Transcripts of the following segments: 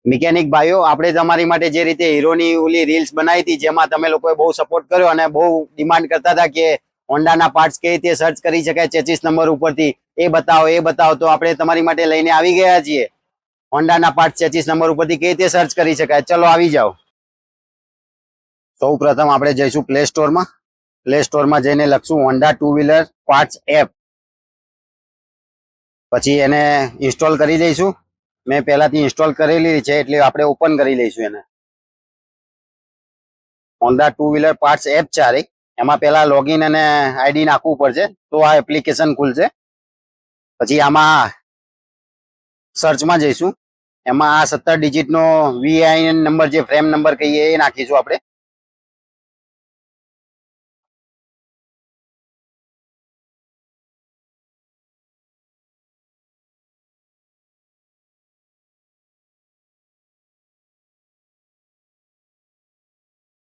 Mechanic ભાઈઓ, આપણે તમારી માટે જે રીતે હીરોની ઓલી રીલ્સ બનાવી હતી, જેમાં તમે લોકોએ બહુ સપોર્ટ કર્યો અને બહુ ડિમાન્ડ કરતા હતા કે હોન્ડાના પાર્ટ્સ કઈ રીતે સર્ચ કરી શકાય ચેસિસ નંબર ઉપરથી, એ બતાવો. તો આપણે તમારી માટે લઈને આવી ગયા છીએ હોન્ડાના પાર્ટ્સ ચેસિસ નંબર ઉપરથી કઈ રીતે સર્ચ કરી શકાય. ચલો આવી જાઓ. સૌ પ્રથમ આપણે જઈશું પ્લે સ્ટોરમાં. પ્લે સ્ટોરમાં જઈને લખશું Honda two wheeler parts app. પછી એને ઇન્સ્ટોલ કરી દઈશું. મેં પહેલાથી ઇન્સ્ટોલ કરેલી છે એટલે આપણે ઓપન કરી લઈશું એને. Honda two wheeler parts app છે. એમાં પહેલા લોગિન અને આઈડી નાખવું પડશે તો આ એપ્લિકેશન ખુલશે. પછી આમાં સર્ચમાં જઈશું. એમાં આ 17 ડિજિટનો VIN નંબર, જે ફ્રેમ નંબર કહીએ, એ નાખીશું આપણે.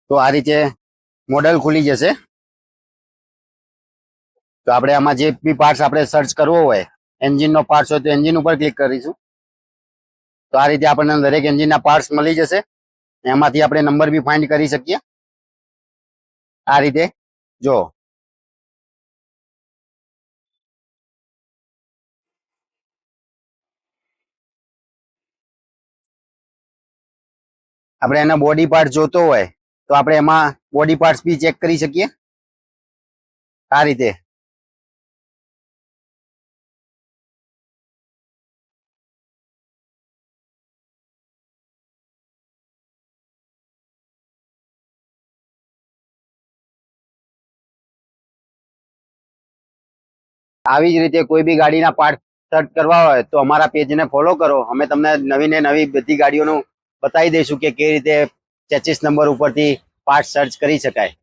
તો આ રીતે મોડેલ ખુલી જશે. તો આપણે આમાં જે બી પાર્ટ્સ આપણે સર્ચ કરવો હોય, એન્જિનનો પાર્ટ્સ હોય તો એન્જિન ઉપર ક્લિક કરીશું. તો આ રીતે આપણને દરેક એન્જિનના પાર્ટ્સ મળી જશે. એમાંથી આપણે નંબર બી ફાઇન્ડ કરી શકીએ. આ રીતે જો આપણે એના બોડી પાર્ટ જોતો હોય તો આપણે એમાં બોડી પાર્ટ્સ બી ચેક કરી શકીએ. આ રીતે આવી જ રીતે કોઈ બી ગાડીના પાર્ટ સર્ચ કરવા હોય તો અમારા પેજને ફોલો કરો. અમે તમને નવી ને નવી બધી ગાડીઓનું બતાવી દઈશું કે કેવી રીતે ચેસિસ નંબર ઉપરથી પાર્ટ સર્ચ કરી શકાય.